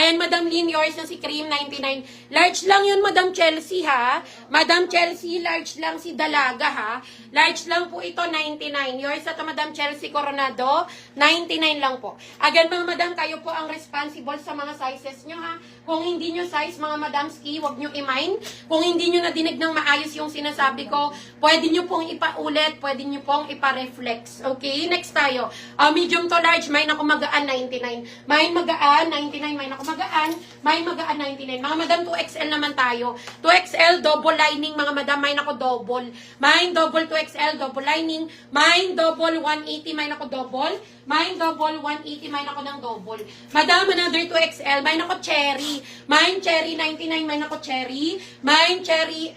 Ayan, Madam Lynn, yours na si Cream, 99. Large lang yun, Madam Chelsea, ha? Madam Chelsea, large lang si Dalaga, ha? Large lang po ito, 99. Yours na to, Madam Chelsea Coronado, 99 lang po. Again, mga Madam, kayo po ang responsible sa mga sizes nyo, ha? Kung hindi nyo size, mga Madam Ski, wag nyo i-mind. Kung hindi nyo nadinig ng maayos yung sinasabi ko, pwede nyo pong ipaulit, pwede nyo pong ipa-reflex. Okay, next tayo. Medium to large, may naku magaan, 99. May magaan, 99. May naku magaan, may magaan, 99. Mga Madam, 2XL naman tayo. 2XL, double lining, mga Madam, may naku double. May double 2XL, double lining. May double 180, may naku double. May double 180, may naku ng double. Madam, another 2XL, may naku cherry. May cherry 99, may naku cherry. May cherry,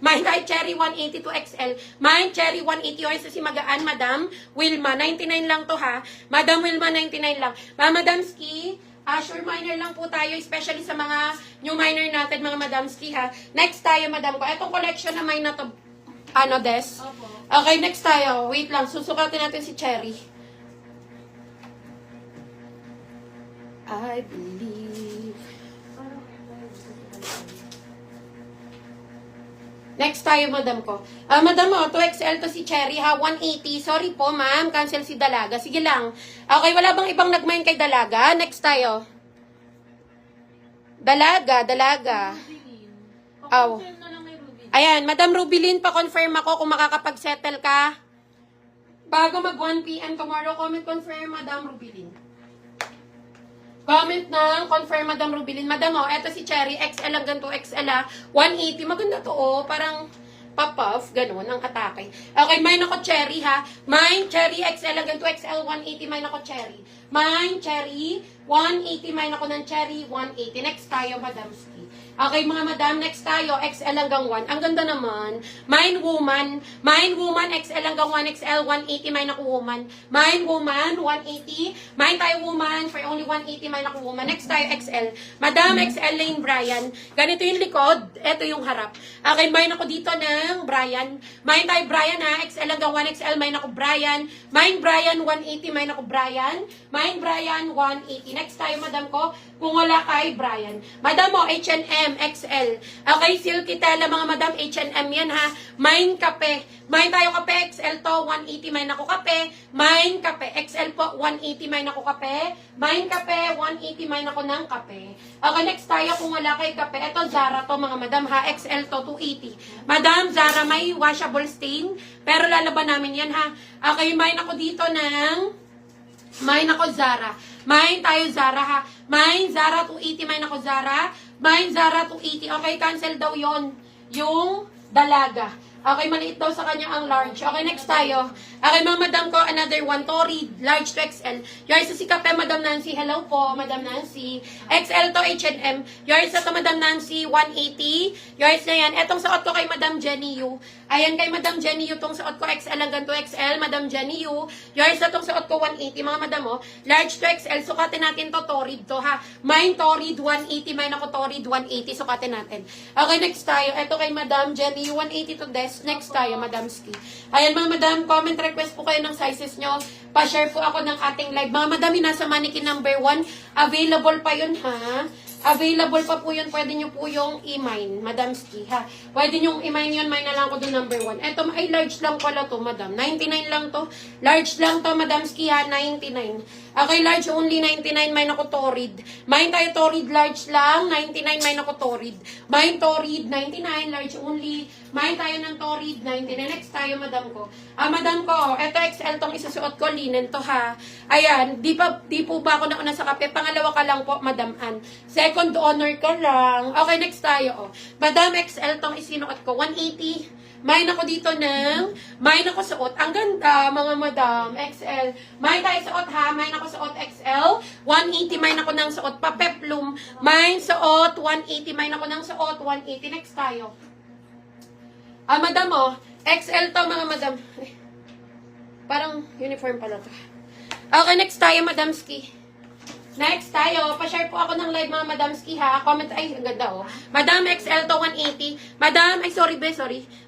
may cherry 180 2XL. May cherry 180, yours si magaan, Madam Wilma, 99 lang to, ha? Madam Wilma, 99 lang. Madam Ski, sure minor lang po tayo, especially sa mga new minor natin, mga Madam Ski, ha? Next tayo, Madam ko. Itong collection na may na to, Des? Opo. Okay, next tayo. Wait lang, susukatin natin si Cherry. I believe. Next tayo, Madam ko. Madam mo, 2XL to si Cherry, ha? 180. Sorry po, ma'am. Cancel si Dalaga. Sige lang. Okay, wala bang ibang nagmain kay Dalaga? Next tayo. Dalaga. Rubilin. Aw. Papunta na lang may Rubilin. Ayan, Madam Rubilin, pa-confirm ako kung makakapag-settle ka. Bago mag 1 p.m. tomorrow, comment confirm, Madam Rubilin. Comment ng confirm, Madam Rubilin. Madam, eto si Cherry, XL hanggang 2XL, 180. Maganda to, parang pop-off, ganun, ang atake. Okay, mine ako Cherry, ha? Mine, Cherry, XL hanggang 2XL, 180, mine ako Cherry. Mine, Cherry, 180, mine ako ng Cherry, 180. Next tayo, Madam Ski. Okay, mga Madam, next tayo, XL hanggang 1. Ang ganda naman. Mine Woman, XL hanggang 1XL, 180, mine ako Woman. Mine Woman, 180. Mine tayo Woman, for only 180, mine ako Woman. Next tayo, XL. Madam, XL Lane Brian. Ganito yung likod, eto yung harap. Okay, mine ako dito ng Brian. Mine tayo Brian, ha? XL hanggang 1XL, mine ako Brian. Mine Brian, 180, mine ako Brian. Mine Brian, 180. Next tayo, Madam ko, kung wala kay Brian. Madam mo, H&M, XL. Okay, Silky Tela, mga Madam, H&M yan, ha? Mine Kape. Mine tayo kape, XL to, 180, mine ako kape. Mine Kape, XL po, 180, mine ako kape. Mine Kape, 180, mine ako ng kape. Okay, next tayo, kung wala kay kape. Ito, Zara to, mga Madam, ha? XL to, 280. Madam, Zara, may washable stain. Pero lalaban namin yan, ha? Okay, mine ako dito ng... Mine ako Zara. Mine tayo Zara, ha? Mine Zara 280. Mine ako Zara. Mine Zara 280. Okay, cancel daw yon yung Dalaga. Okay, maliit daw sa kanya ang large. Okay, next tayo. Okay, mga Madam ko, another one. Torrid, large to XL. Yours sa si Kape, Madam Nancy. Hello po, Madam Nancy. XL to H&M. Yours sa to, Madam Nancy, 180. Yours na yan. Etong suot ko kay Madam Jenny Yu. Ayan, kay Madam Jenny Yu, tong suot ko XL hanggang 2XL. Madam Jenny Yu. Yours na tong suot ko 180. Mga Madam, large to XL. Sukatin natin to, Torrid to, ha? Mine Torrid, 180. Mine ako Torrid, 180. Sukatin natin. Okay, next tayo. Eto kay Madam Jenny Yu, 180 to Des. Next tayo, Madam Ski. Ayan, mga Madam, comment request po kayo ng sizes nyo. Pa-share po ako ng ating live. Mga Madam, nasa mannequin number 1. Available pa yun, ha? Available pa po yun. Pwede nyo po yung i-mine, Madam Ski, ha? Pwede nyo i-mine yun. Mine na lang ko doon number 1. Eto, ay large lang pala to, Madam. 99 lang to. Large lang to, Madam Ski, ha? 99. Okay, large only 99. Mine ako Torrid. Mine tayo Torrid, large lang. 99, mine ako Torrid. Mine Torrid, 99. Large only. Mine tayo ng Torrid, 99. Next tayo, Madam ko. Madam ko, eto XL tong isusuot ko. Linen to, ha? Ayan, di po ba ako nauna sa kape? Pangalawa ka lang po, Madam Ann. Second honor ka lang. Okay, next tayo, Madam XL tong isinuot ko. 180. Mine ako dito mine ako suot. Ang ganda, mga Madam, XL. Mine tayo suot, ha? Mine ako suot, XL. 180, mine ako ng suot. Papeplum. Mine suot, 180. Mine ako ng suot, 180. Next tayo. Madam, XL to, mga Madam. Parang uniform pala to. Okay, next tayo, Madam Ski. Next tayo, pa-share po ako ng live, mga Madam Ski, ha? Comment, ay, ang ganda, Madam XL to 180. Madam, ay, sorry.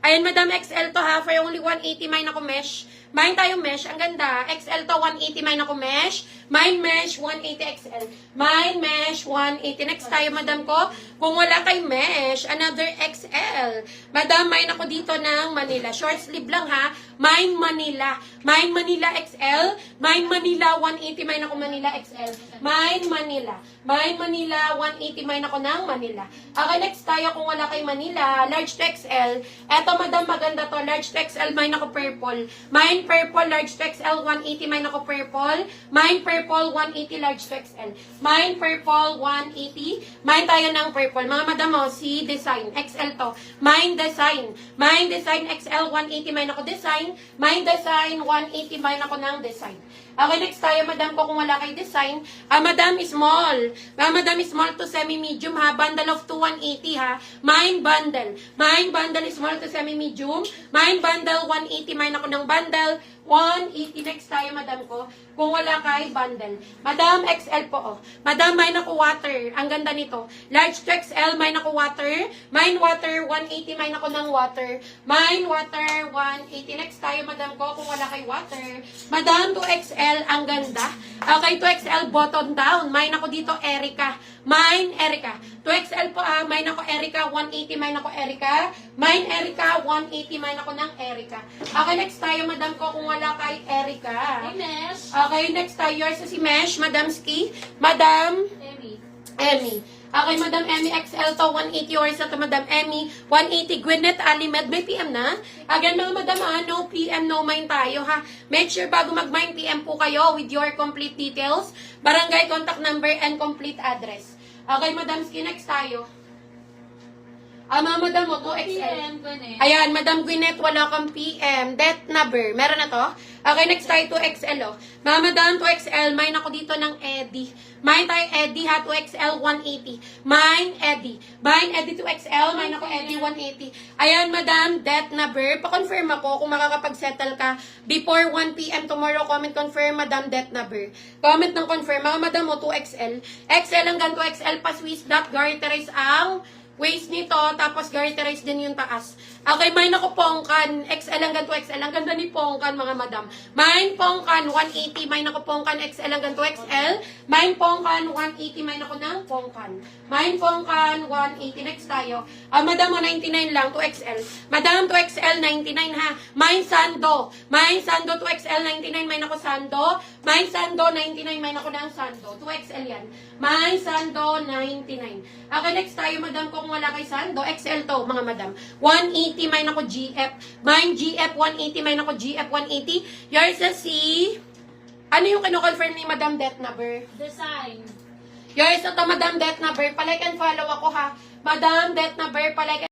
Ayan, Madam XL to, ha? For only 180, mine ako mesh. Mine tayo mesh. Ang ganda. XL to 180. Mine ako mesh. Mine mesh 180 XL. Mine mesh 180. Next tayo, madam ko. Kung wala kay mesh, another XL. Madam, mine ako dito ng Manila. Short sleeve lang ha. Mine Manila. Mine Manila XL. Mine Manila 180. Mine ako Manila XL. Mine Manila. Mine Manila 180. Mine ako ng Manila. Okay, next tayo kung wala kay Manila. Large to XL. Eto, madam, maganda to. Large to XL. Mine ako purple. Mine purple. Large to XL 180. Mine ako purple. Mine purple 180. Large to XL. Mine purple 180. Mine tayo ng purple. Mga madam mo, si design. XL to. Mine design. Mine design XL 180. Mine ako design. Mine design 180. Mine ako ng design. Okay, next tayo, madam ko, kung wala kay design. Madam, small. Madam, small to semi-medium, ha. Bundle of 180, ha. Mine bundle. Mine bundle, small to semi-medium. Mine bundle, 180. Mine ako ng bundle, 180. Next tayo, madam ko, kung wala kay bundle. Madam, XL po, oh. Madam, mine ako water. Ang ganda nito. Large to XL, mine ako water. Mine water, 180. Mine ako ng water. Mine water, 180. Next tayo, madam ko, kung wala kay water. Madam, to XL, ang ganda. Okay, 2XL button down. Mine ako dito, Erica. Mine, Erica. 2XL po, mine ako, Erica. 180, mine ako, Erica. Mine, Erica. 180, mine ako ng Erica. Okay, next tayo, madam ko, kung wala kay Erica. Hey, Mesh. Okay, next tayo, yours si Mesh. Madam Ski. Madam Emmy. Emmy. Okay, Madam Emmy, XL to, 180 yours to Madam Emmy, 180 Gwyneth Alimed. May PM na? Again, mga madam, no PM, no mind tayo, ha? Make sure bago mag-mind PM po kayo with your complete details, barangay contact number, and complete address. Okay, Madam Ski, next tayo. Mga madam mo, 2XL. PM, Gwen. Ayan, Madam Gwyneth, wala kang PM. Death number. Meron na to? Okay, next tayo, 2XL, oh. Mga madam, 2XL. Mine ako dito ng Eddie. Mine tayo, Eddie, ha? 2XL, 180. Mine, Eddie. Mine, Eddie, 2XL. Mine ako, Eddie, 180. Ayan, madam, death number. Pa-confirm ako kung makakapag-settle ka before 1 PM tomorrow. Comment confirm, madam, death number. Comment ng confirm. Mga madam mo, 2XL. XL hanggang 2XL pa Swiss dot garterize ang waist nito, tapos garterize din yung taas. Okay, mine ako pongkan, XL hanggang 2XL. Ang ganda ni pongkan, mga madam. Mine pongkan, 180. Mine ako pongkan, XL hanggang 2XL. Mine pongkan, 180. Mine ako ng pongkan. Mine pongkan, 180. Next tayo. Madam, 99 lang, 2XL. Madam, 2XL, 99 ha. Mine sando. Mine sando, 2XL, 99. Mine ako sando. Mine sando, 99. Mine ako ng sando. 2XL yan. Mine sando, 99. Okay, next tayo, madam, kung wala kay sando, XL to, mga madam. 180, mine ako GF. Mine GF 180, mine ako GF 180. Yours na si... Ano yung kino-confirm ni Madam Death Number? Design. Yours na to, Madam Death Number. Palike and follow ako, ha. Madam Death Number, palike